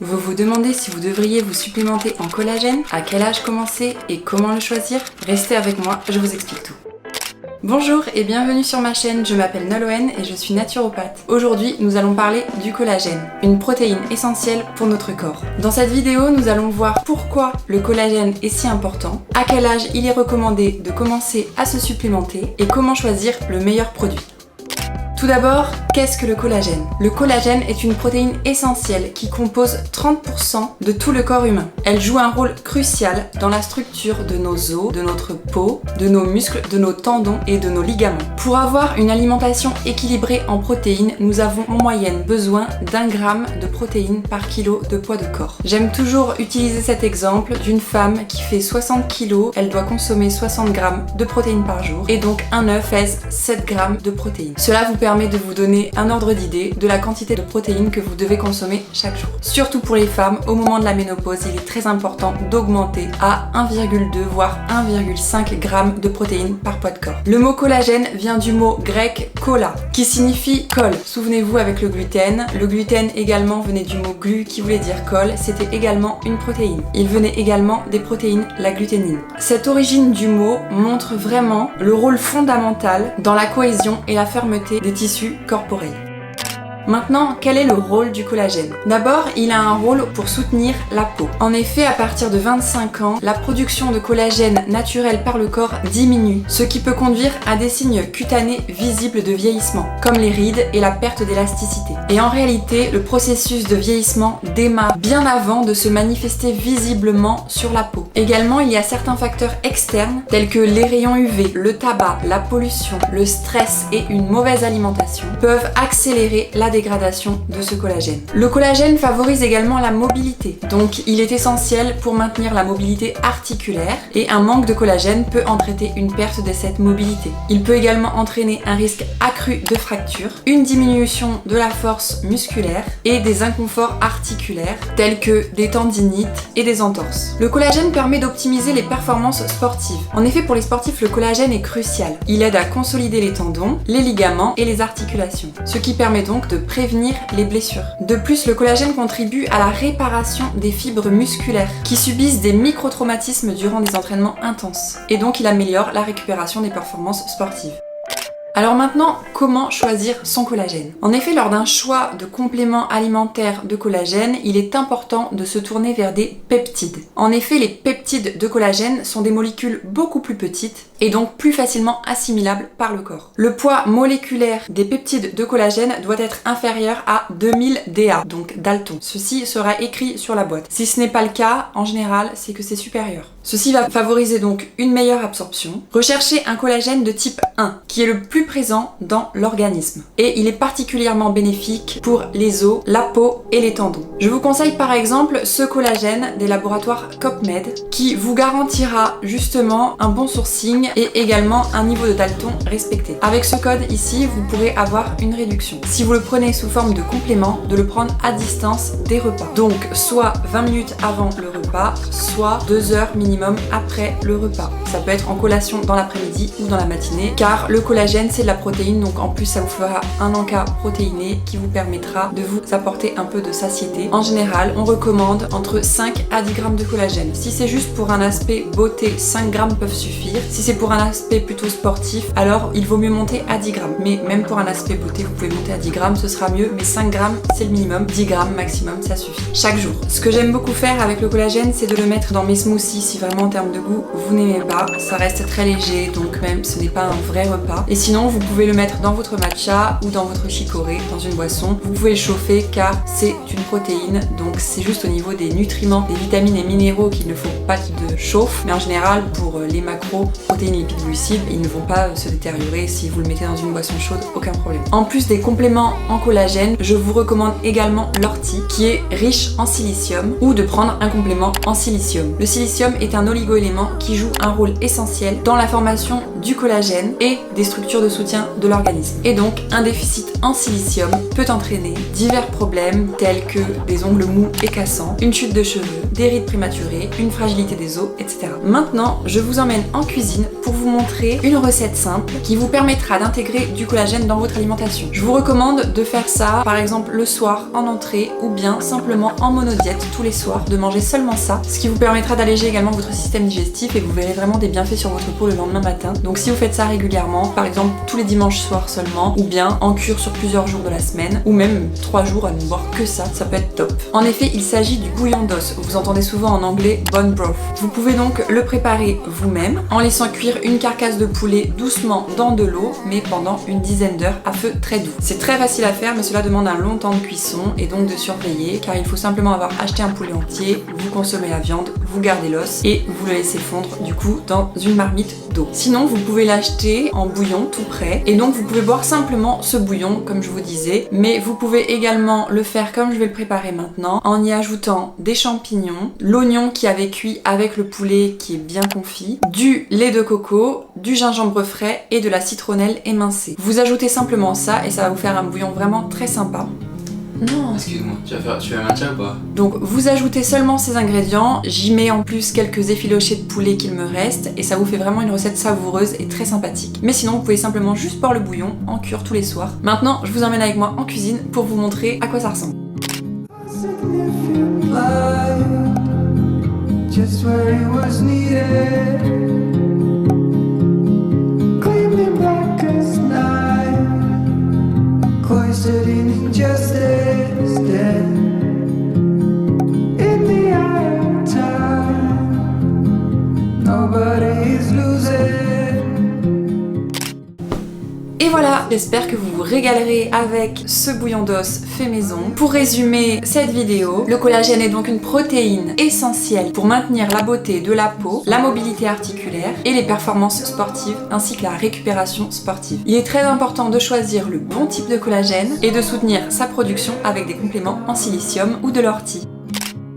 Vous vous demandez si vous devriez vous supplémenter en collagène, à quel âge commencer et comment le choisir? Restez avec moi, je vous explique tout. Bonjour et bienvenue sur ma chaîne, je m'appelle Nolwenn et je suis naturopathe. Aujourd'hui, nous allons parler du collagène, une protéine essentielle pour notre corps. Dans cette vidéo, nous allons voir pourquoi le collagène est si important, à quel âge il est recommandé de commencer à se supplémenter et comment choisir le meilleur produit. Tout d'abord, qu'est-ce que le collagène? Le collagène est une protéine essentielle qui compose 30% de tout le corps humain. Elle joue un rôle crucial dans la structure de nos os, de notre peau, de nos muscles, de nos tendons et de nos ligaments. Pour avoir une alimentation équilibrée en protéines, nous avons en moyenne besoin d'1 gramme de protéines par kilo de poids de corps. J'aime toujours utiliser cet exemple d'une femme qui fait 60 kg, elle doit consommer 60 grammes de protéines par jour et donc un œuf pèse 7 grammes de protéines. Cela vous permet de vous donner un ordre d'idée de la quantité de protéines que vous devez consommer chaque jour. Surtout pour les femmes, au moment de la ménopause, il est très important d'augmenter à 1,2 voire 1,5 g de protéines par poids de corps. Le mot collagène vient du mot grec kolla, qui signifie colle. Souvenez-vous avec le gluten. Le gluten également venait du mot glu qui voulait dire colle, c'était également une protéine. Il venait également des protéines, la gluténine. Cette origine du mot montre vraiment le rôle fondamental dans la cohésion et la fermeté des tissus corporels. Maintenant, quel est le rôle du collagène? D'abord, il a un rôle pour soutenir la peau. En effet, à partir de 25 ans, la production de collagène naturel par le corps diminue, ce qui peut conduire à des signes cutanés visibles de vieillissement, comme les rides et la perte d'élasticité. Et en réalité, le processus de vieillissement démarre bien avant de se manifester visiblement sur la peau. Également, il y a certains facteurs externes, tels que les rayons UV, le tabac, la pollution, le stress et une mauvaise alimentation, peuvent accélérer la dégradation de ce collagène. Le collagène favorise également la mobilité, donc il est essentiel pour maintenir la mobilité articulaire et un manque de collagène peut entraîner une perte de cette mobilité. Il peut également entraîner un risque accru de fracture, une diminution de la force musculaire et des inconforts articulaires tels que des tendinites et des entorses. Le collagène permet d'optimiser les performances sportives. En effet, pour les sportifs, le collagène est crucial. Il aide à consolider les tendons, les ligaments et les articulations, ce qui permet donc de prévenir les blessures. De plus, le collagène contribue à la réparation des fibres musculaires qui subissent des micro-traumatismes durant des entraînements intenses et donc il améliore la récupération des performances sportives. Alors maintenant, comment choisir son collagène? En effet, lors d'un choix de complément alimentaire de collagène, il est important de se tourner vers des peptides. En effet, les peptides de collagène sont des molécules beaucoup plus petites et donc plus facilement assimilables par le corps. Le poids moléculaire des peptides de collagène doit être inférieur à 2000 DA, donc Dalton. Ceci sera écrit sur la boîte. Si ce n'est pas le cas, en général, c'est que c'est supérieur. Ceci va favoriser donc une meilleure absorption. Recherchez un collagène de type 1, qui est le plus présent dans l'organisme. Et il est particulièrement bénéfique pour les os, la peau et les tendons. Je vous conseille par exemple ce collagène des laboratoires COPMED, qui vous garantira justement un bon sourcing et également un niveau de Dalton respecté. Avec ce code ici, vous pourrez avoir une réduction. Si vous le prenez sous forme de complément, de le prendre à distance des repas. Donc soit 20 minutes avant le repas, soit 2 heures minimum après le repas. Ça peut être en collation dans l'après-midi ou dans la matinée, car le collagène c'est de la protéine, donc en plus ça vous fera un encas protéiné qui vous permettra de vous apporter un peu de satiété. En général, on recommande entre 5 à 10 grammes de collagène. Si c'est juste pour un aspect beauté, 5 grammes peuvent suffire. Si c'est pour un aspect plutôt sportif, alors il vaut mieux monter à 10 grammes. Mais même pour un aspect beauté, vous pouvez monter à 10 grammes, ce sera mieux, mais 5 grammes c'est le minimum, 10 grammes maximum, ça suffit. Chaque jour. Ce que j'aime beaucoup faire avec le collagène, c'est de le mettre dans mes smoothies. Si vraiment en termes de goût, vous n'aimez pas, ça reste très léger, donc même ce n'est pas un vrai repas. Et sinon, vous pouvez le mettre dans votre matcha ou dans votre chicorée, dans une boisson. Vous pouvez le chauffer car c'est une protéine, donc c'est juste au niveau des nutriments, des vitamines et minéraux qu'il ne faut pas de chauffe. Mais en général, pour les macros, protéines, lipides, glucides, ils ne vont pas se détériorer si vous le mettez dans une boisson chaude, aucun problème. En plus des compléments en collagène, je vous recommande également l'ortie qui est riche en silicium ou de prendre un complément en silicium. Le silicium est un oligo-élément qui joue un rôle essentiel dans la formation du collagène et des structures de soutien de l'organisme. Et donc, un déficit en silicium peut entraîner divers problèmes tels que des ongles mous et cassants, une chute de cheveux, des rides prématurées, une fragilité des os, etc. Maintenant, je vous emmène en cuisine pour vous montrer une recette simple qui vous permettra d'intégrer du collagène dans votre alimentation. Je vous recommande de faire ça, par exemple, le soir en entrée ou bien simplement en monodiète tous les soirs, de manger seulement ça, ce qui vous permettra d'alléger également votre système digestif et vous verrez vraiment des bienfaits sur votre peau le lendemain matin. Donc si vous faites ça régulièrement, par exemple tous les dimanches soirs seulement, ou bien en cure sur plusieurs jours de la semaine, ou même 3 jours à ne boire que ça peut être top. En effet, il s'agit du bouillon d'os. Vous entendez souvent en anglais bone broth. Vous pouvez donc le préparer vous-même en laissant cuire une carcasse de poulet doucement dans de l'eau, mais pendant une dizaine d'heures à feu très doux. C'est très facile à faire, mais cela demande un long temps de cuisson et donc de surveiller, car il faut simplement avoir acheté un poulet entier, vous consommez la viande, vous gardez l'os et vous le laissez fondre du coup dans une marmite d'eau. Sinon, vous pouvez l'acheter en bouillon tout prêt et donc vous pouvez boire simplement ce bouillon comme je vous disais, mais vous pouvez également le faire comme je vais le préparer maintenant en y ajoutant des champignons, l'oignon qui avait cuit avec le poulet qui est bien confit, du lait de coco, du gingembre frais et de la citronnelle émincée. Vous ajoutez simplement ça et ça va vous faire un bouillon vraiment très sympa. Non. Excuse-moi, tu fais un maintien ou pas? Donc vous ajoutez seulement ces ingrédients, j'y mets en plus quelques effilochés de poulet qu'il me reste et ça vous fait vraiment une recette savoureuse et très sympathique. Mais sinon vous pouvez simplement juste boire le bouillon en cure tous les soirs. Maintenant je vous emmène avec moi en cuisine pour vous montrer à quoi ça ressemble. Et voilà, j'espère que vous vous régalerez avec ce bouillon d'os fait maison. Pour résumer cette vidéo, le collagène est donc une protéine essentielle pour maintenir la beauté de la peau, la mobilité articulaire et les performances sportives ainsi que la récupération sportive. Il est très important de choisir le bon type de collagène et de soutenir sa production avec des compléments en silicium ou de l'ortie.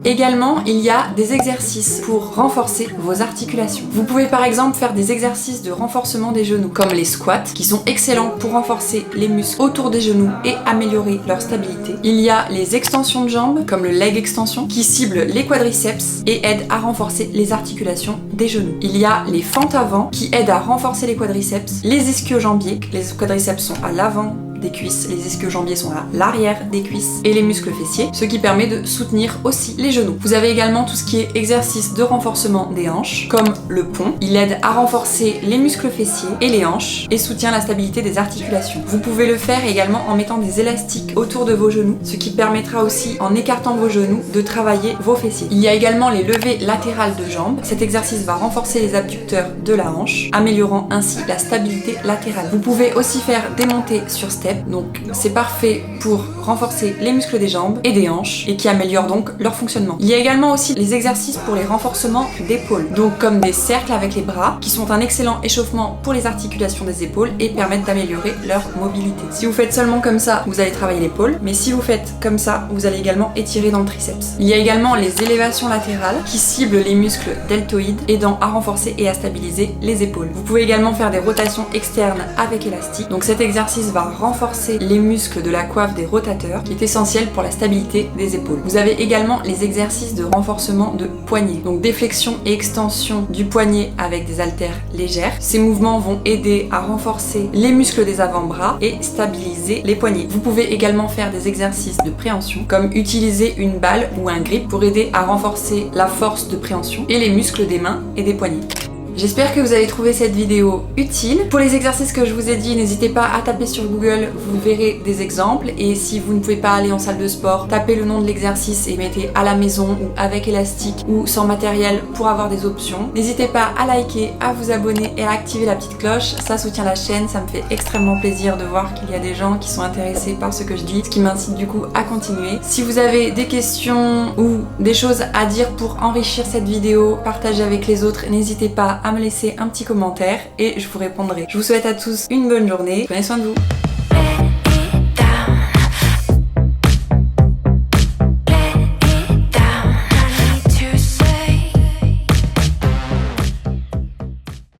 Également, il y a des exercices pour renforcer vos articulations. Vous pouvez par exemple faire des exercices de renforcement des genoux, comme les squats, qui sont excellents pour renforcer les muscles autour des genoux et améliorer leur stabilité. Il y a les extensions de jambes, comme le leg extension, qui ciblent les quadriceps et aident à renforcer les articulations des genoux. Il y a les fentes avant, qui aident à renforcer les quadriceps, les ischio-jambiers, les quadriceps sont à l'avant des cuisses, les ischio-jambiers sont à l'arrière des cuisses et les muscles fessiers, ce qui permet de soutenir aussi les genoux. Vous avez également tout ce qui est exercice de renforcement des hanches, comme le pont. Il aide à renforcer les muscles fessiers et les hanches et soutient la stabilité des articulations. Vous pouvez le faire également en mettant des élastiques autour de vos genoux, ce qui permettra aussi, en écartant vos genoux, de travailler vos fessiers. Il y a également les levées latérales de jambes. Cet exercice va renforcer les abducteurs de la hanche, améliorant ainsi la stabilité latérale. Vous pouvez aussi faire des montées sur step, donc c'est parfait pour renforcer les muscles des jambes et des hanches et qui améliorent donc leur fonctionnement. Il y a également aussi les exercices pour les renforcements d'épaules, donc comme des cercles avec les bras qui sont un excellent échauffement pour les articulations des épaules et permettent d'améliorer leur mobilité. Si vous faites seulement comme ça, vous allez travailler l'épaule, mais si vous faites comme ça, vous allez également étirer dans le triceps. Il y a également les élévations latérales qui ciblent les muscles deltoïdes, aidant à renforcer et à stabiliser les épaules. Vous pouvez également faire des rotations externes avec élastique, donc cet exercice va renforcer les muscles de la coiffe des rotateurs, qui est essentiel pour la stabilité des épaules. Vous avez également les exercices de renforcement de poignet, donc déflexion et extension du poignet avec des haltères légères. Ces mouvements vont aider à renforcer les muscles des avant-bras et stabiliser les poignets. Vous pouvez également faire des exercices de préhension, comme utiliser une balle ou un grip pour aider à renforcer la force de préhension et les muscles des mains et des poignets. J'espère que vous avez trouvé cette vidéo utile. Pour les exercices que je vous ai dit, n'hésitez pas à taper sur Google, vous verrez des exemples. Et si vous ne pouvez pas aller en salle de sport, tapez le nom de l'exercice et mettez à la maison ou avec élastique ou sans matériel pour avoir des options. N'hésitez pas à liker, à vous abonner et à activer la petite cloche. Ça soutient la chaîne, ça me fait extrêmement plaisir de voir qu'il y a des gens qui sont intéressés par ce que je dis, ce qui m'incite du coup à continuer. Si vous avez des questions ou des choses à dire pour enrichir cette vidéo, partager avec les autres, n'hésitez pas à me laisser un petit commentaire et je vous répondrai. Je vous souhaite à tous une bonne journée. Prenez soin de vous.